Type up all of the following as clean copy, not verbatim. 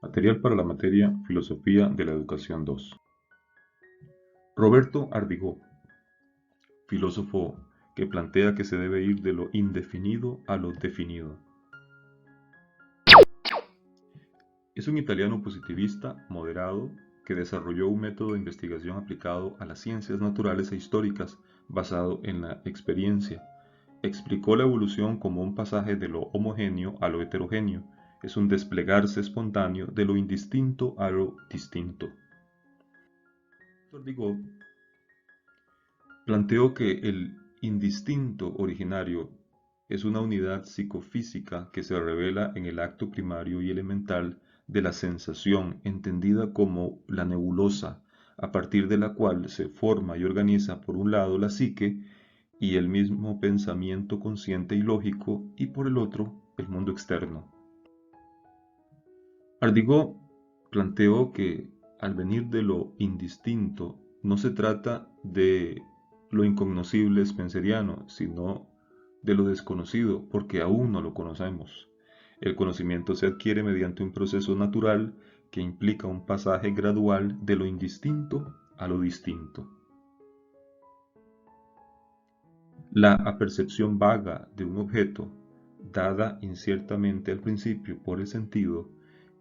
Material para la materia Filosofía de la Educación 2. Roberto Ardigó, filósofo que plantea que se debe ir de lo indefinido a lo definido. Es un italiano positivista moderado que desarrolló un método de investigación aplicado a las ciencias naturales e históricas basado en la experiencia. Explicó la evolución como un pasaje de lo homogéneo a lo heterogéneo. Es un desplegarse espontáneo de lo indistinto a lo distinto. Ardigó planteó que el indistinto originario es una unidad psicofísica que se revela en el acto primario y elemental de la sensación, entendida como la nebulosa, a partir de la cual se forma y organiza por un lado la psique y el mismo pensamiento consciente y lógico, y por el otro el mundo externo. Ardigó planteó que al venir de lo indistinto no se trata de lo incognoscible spenceriano, sino de lo desconocido, porque aún no lo conocemos. El conocimiento se adquiere mediante un proceso natural que implica un pasaje gradual de lo indistinto a lo distinto. La apercepción vaga de un objeto, dada inciertamente al principio por el sentido,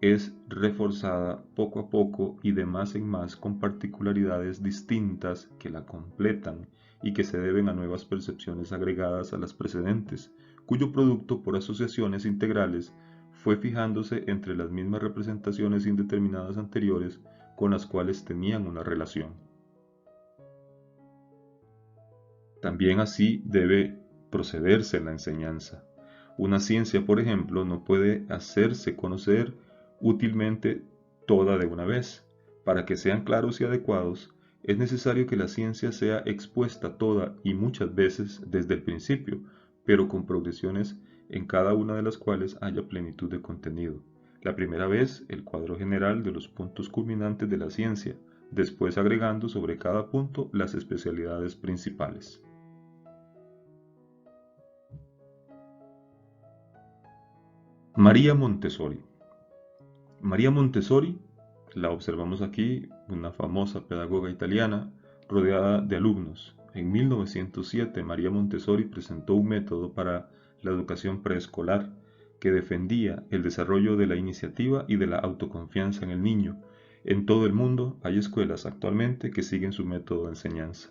es reforzada poco a poco y de más en más con particularidades distintas que la completan y que se deben a nuevas percepciones agregadas a las precedentes, cuyo producto por asociaciones integrales fue fijándose entre las mismas representaciones indeterminadas anteriores con las cuales tenían una relación. También así debe procederse en la enseñanza. Una ciencia, por ejemplo, no puede hacerse conocer útilmente toda de una vez. Para que sean claros y adecuados, es necesario que la ciencia sea expuesta toda y muchas veces desde el principio, pero con progresiones en cada una de las cuales haya plenitud de contenido. La primera vez, el cuadro general de los puntos culminantes de la ciencia, después agregando sobre cada punto las especialidades principales. María Montessori. María Montessori, la observamos aquí, una famosa pedagoga italiana rodeada de alumnos. En 1907, María Montessori presentó un método para la educación preescolar que defendía el desarrollo de la iniciativa y de la autoconfianza en el niño. En todo el mundo hay escuelas actualmente que siguen su método de enseñanza.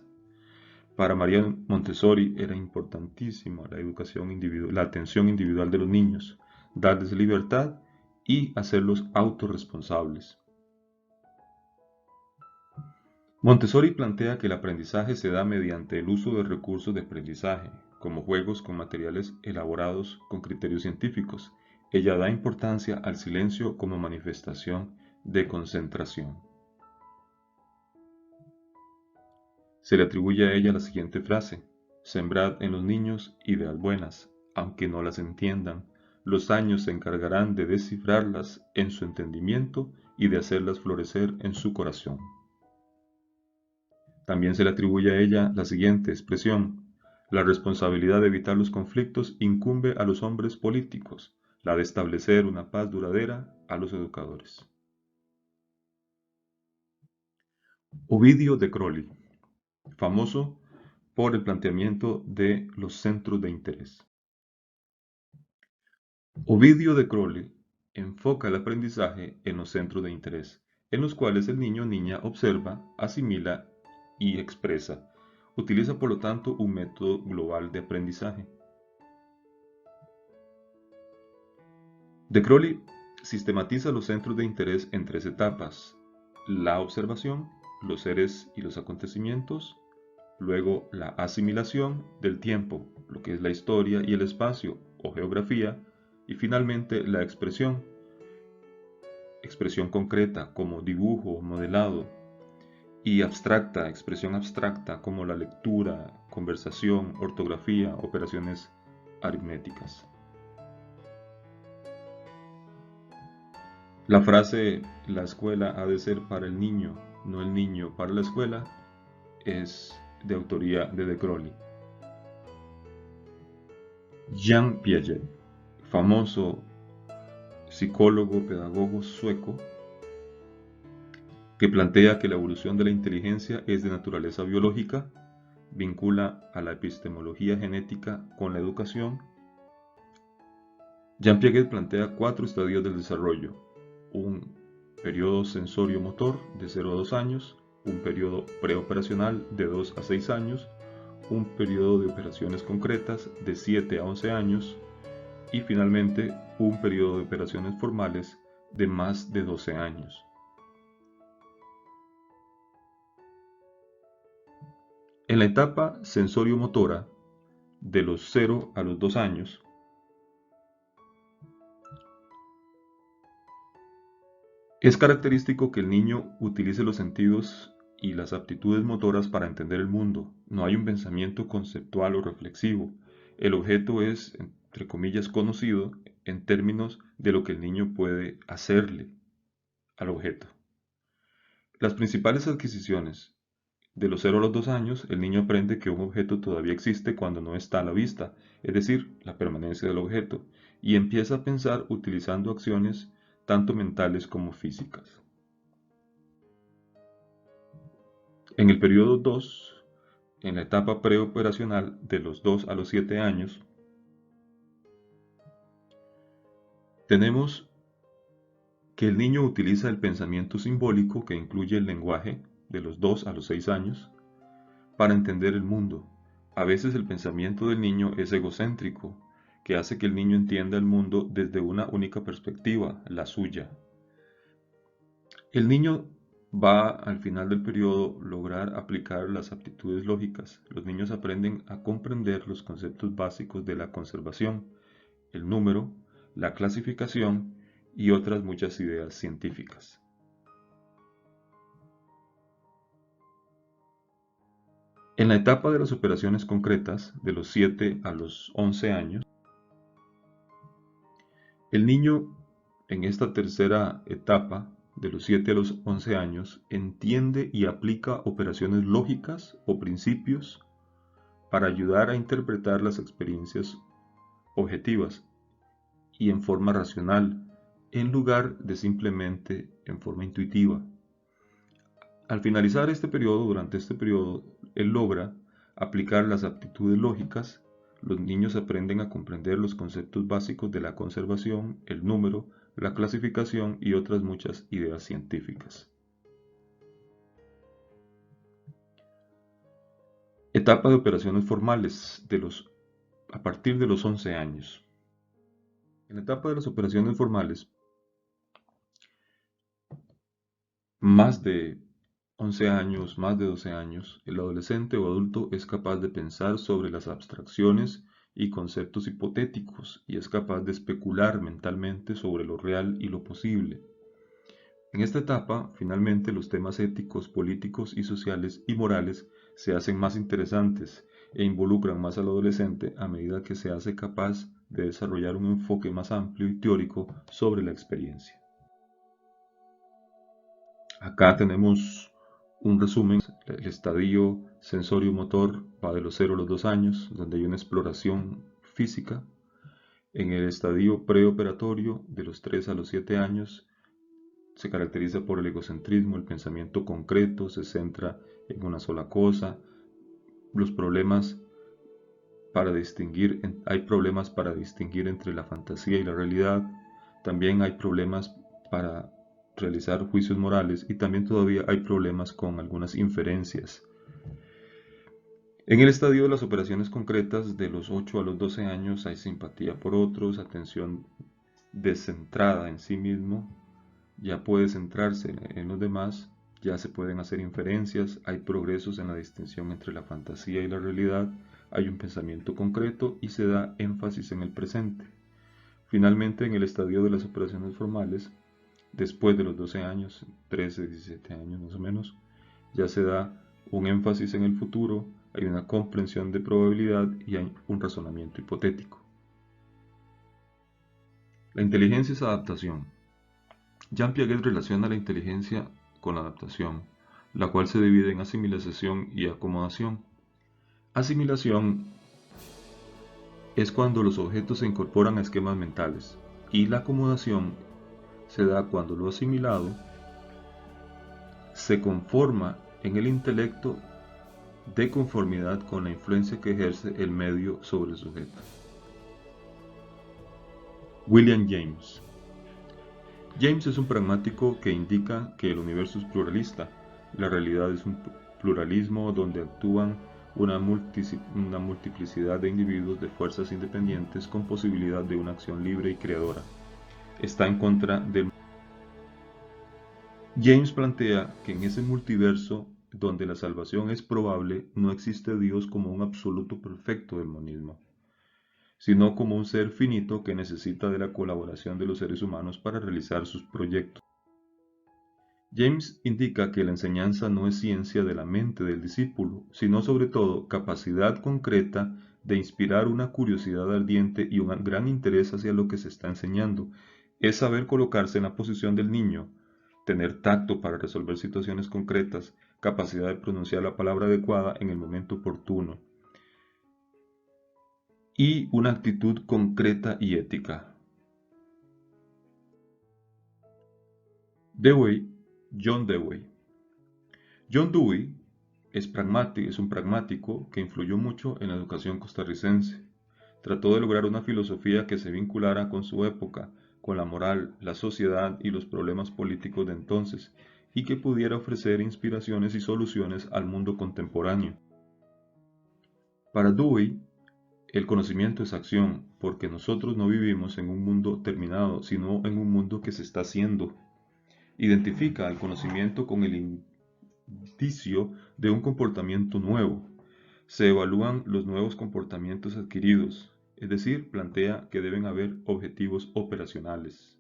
Para María Montessori era importantísima la educación individual, la atención individual de los niños, darles libertad y hacerlos autorresponsables. Montessori plantea que el aprendizaje se da mediante el uso de recursos de aprendizaje, como juegos con materiales elaborados con criterios científicos. Ella da importancia al silencio como manifestación de concentración. Se le atribuye a ella la siguiente frase: sembrad en los niños ideas buenas, aunque no las entiendan. Los años se encargarán de descifrarlas en su entendimiento y de hacerlas florecer en su corazón. También se le atribuye a ella la siguiente expresión: la responsabilidad de evitar los conflictos incumbe a los hombres políticos, la de establecer una paz duradera a los educadores. Ovidio de Crowley, famoso por el planteamiento de los centros de interés. Ovidio de Crowley enfoca el aprendizaje en los centros de interés, en los cuales el niño o niña observa, asimila y expresa. Utiliza por lo tanto un método global de aprendizaje. De Crowley sistematiza los centros de interés en tres etapas: la observación, los seres y los acontecimientos, luego la asimilación del tiempo, lo que es la historia y el espacio o geografía, y finalmente la expresión concreta como dibujo, modelado, y abstracta, expresión abstracta como la lectura, conversación, ortografía, operaciones aritméticas. La frase "la escuela ha de ser para el niño, no el niño para la escuela" es de autoría de Crowley. Jean Piaget, famoso psicólogo, pedagogo sueco, que plantea que la evolución de la inteligencia es de naturaleza biológica, vincula a la epistemología genética con la educación. Jean Piaget plantea 4 estadios del desarrollo: un periodo sensorio-motor de 0 a 2 años, un periodo preoperacional de 2 a 6 años, un periodo de operaciones concretas de 7 a 11 años y finalmente un periodo de operaciones formales de más de 12 años. En la etapa sensorio-motora, de los 0 a los 2 años, es característico que el niño utilice los sentidos y las aptitudes motoras para entender el mundo. No hay un pensamiento conceptual o reflexivo. El objeto es, entre comillas, conocido en términos de lo que el niño puede hacerle al objeto. Las principales adquisiciones: de los 0 a los 2 años, el niño aprende que un objeto todavía existe cuando no está a la vista, es decir, la permanencia del objeto, y empieza a pensar utilizando acciones tanto mentales como físicas. En el periodo 2, en la etapa preoperacional de los 2 a los 7 años, tenemos que el niño utiliza el pensamiento simbólico, que incluye el lenguaje, de los 2 a los 6 años, para entender el mundo. A veces el pensamiento del niño es egocéntrico, que hace que el niño entienda el mundo desde una única perspectiva, la suya. El niño va al final del periodo lograr aplicar las aptitudes lógicas. Los niños aprenden a comprender los conceptos básicos de la conservación, el número, la clasificación y otras muchas ideas científicas. En la etapa de las operaciones concretas, de los 7 a los 11 años, el niño en esta tercera etapa, de los 7 a los 11 años, entiende y aplica operaciones lógicas o principios para ayudar a interpretar las experiencias objetivas y en forma racional, en lugar de simplemente en forma intuitiva. Al finalizar durante este periodo, él logra aplicar las aptitudes lógicas. Los niños aprenden a comprender los conceptos básicos de la conservación, el número, la clasificación y otras muchas ideas científicas. Etapa de operaciones formales a partir de los 11 años. En la etapa de las operaciones formales, más de 11 años, más de 12 años, el adolescente o adulto es capaz de pensar sobre las abstracciones y conceptos hipotéticos y es capaz de especular mentalmente sobre lo real y lo posible. En esta etapa, finalmente, los temas éticos, políticos y sociales y morales se hacen más interesantes e involucran más al adolescente a medida que se hace capaz de desarrollar un enfoque más amplio y teórico sobre la experiencia. Acá tenemos un resumen. El estadio sensorio-motor va de los 0 a los 2 años, donde hay una exploración física. En el estadio preoperatorio, de los 3 a los 7 años, se caracteriza por el egocentrismo, el pensamiento concreto, se centra en una sola cosa. Los problemas hay problemas para distinguir entre la fantasía y la realidad. También hay problemas para realizar juicios morales y también todavía hay problemas con algunas inferencias. En el estadio de las operaciones concretas, de los 8 a los 12 años, hay simpatía por otros, atención descentrada en sí mismo, ya puede centrarse en los demás, ya se pueden hacer inferencias, hay progresos en la distinción entre la fantasía y la realidad, hay un pensamiento concreto y se da énfasis en el presente. Finalmente, en el estadio de las operaciones formales, después de los 12 años, 13, 17 años más o menos, ya se da un énfasis en el futuro, hay una comprensión de probabilidad y hay un razonamiento hipotético. La inteligencia es adaptación. Jean Piaget relaciona la inteligencia con la adaptación, la cual se divide en asimilación y acomodación. Asimilación es cuando los objetos se incorporan a esquemas mentales. y la acomodación se da cuando lo asimilado se conforma en el intelecto de conformidad con la influencia que ejerce el medio sobre el sujeto. William James. James es un pragmático que indica que el universo es pluralista. La realidad es un pluralismo donde actúan una multiplicidad de individuos de fuerzas independientes con posibilidad de una acción libre y creadora. Está en contra del... James plantea que en ese multiverso donde la salvación es probable, no existe Dios como un absoluto perfecto del monismo, sino como un ser finito que necesita de la colaboración de los seres humanos para realizar sus proyectos. James indica que la enseñanza no es ciencia de la mente del discípulo, sino sobre todo capacidad concreta de inspirar una curiosidad ardiente y un gran interés hacia lo que se está enseñando. Es saber colocarse en la posición del niño, tener tacto para resolver situaciones concretas, capacidad de pronunciar la palabra adecuada en el momento oportuno y una actitud concreta y ética. Dewey, John Dewey. John Dewey es un pragmático que influyó mucho en la educación costarricense. Trató de lograr una filosofía que se vinculara con su época, con la moral, la sociedad y los problemas políticos de entonces, y que pudiera ofrecer inspiraciones y soluciones al mundo contemporáneo. Para Dewey, el conocimiento es acción, porque nosotros no vivimos en un mundo terminado, sino en un mundo que se está haciendo. Identifica el conocimiento con el indicio de un comportamiento nuevo. Se evalúan los nuevos comportamientos adquiridos, es decir, plantea que deben haber objetivos operacionales.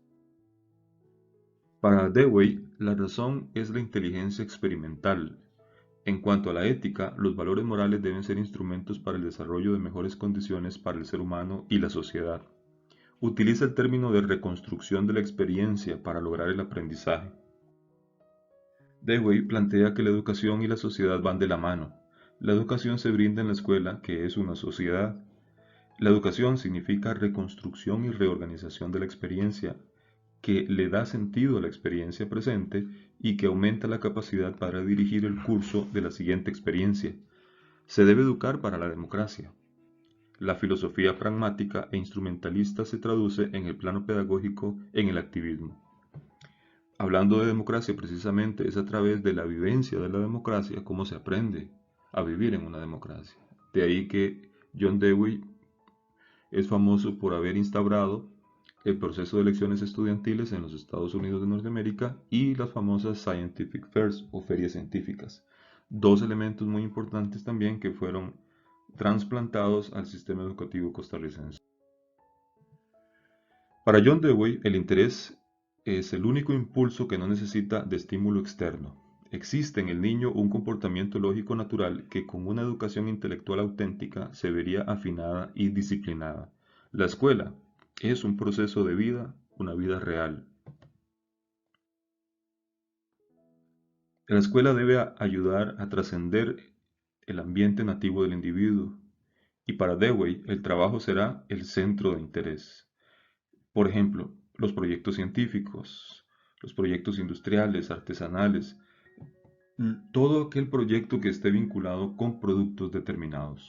Para Dewey, la razón es la inteligencia experimental. En cuanto a la ética, los valores morales deben ser instrumentos para el desarrollo de mejores condiciones para el ser humano y la sociedad. Utiliza el término de reconstrucción de la experiencia para lograr el aprendizaje. Dewey plantea que la educación y la sociedad van de la mano. La educación se brinda en la escuela, que es una sociedad. La educación significa reconstrucción y reorganización de la experiencia, que le da sentido a la experiencia presente y que aumenta la capacidad para dirigir el curso de la siguiente experiencia. Se debe educar para la democracia. La filosofía pragmática e instrumentalista se traduce en el plano pedagógico en el activismo. Hablando de democracia, precisamente es a través de la vivencia de la democracia cómo se aprende a vivir en una democracia. De ahí que John Dewey es famoso por haber instaurado el proceso de elecciones estudiantiles en los Estados Unidos de Norteamérica y las famosas Scientific Fairs o ferias científicas. Dos elementos muy importantes también que fueron trasplantados al sistema educativo costarricense. Para John Dewey, el interés es el único impulso que no necesita de estímulo externo. Existe en el niño un comportamiento lógico natural que con una educación intelectual auténtica se vería afinada y disciplinada. La escuela es un proceso de vida, una vida real. La escuela debe ayudar a trascender el ambiente nativo del individuo, y para Dewey el trabajo será el centro de interés. Por ejemplo, los proyectos científicos, los proyectos industriales, artesanales, todo aquel proyecto que esté vinculado con productos determinados.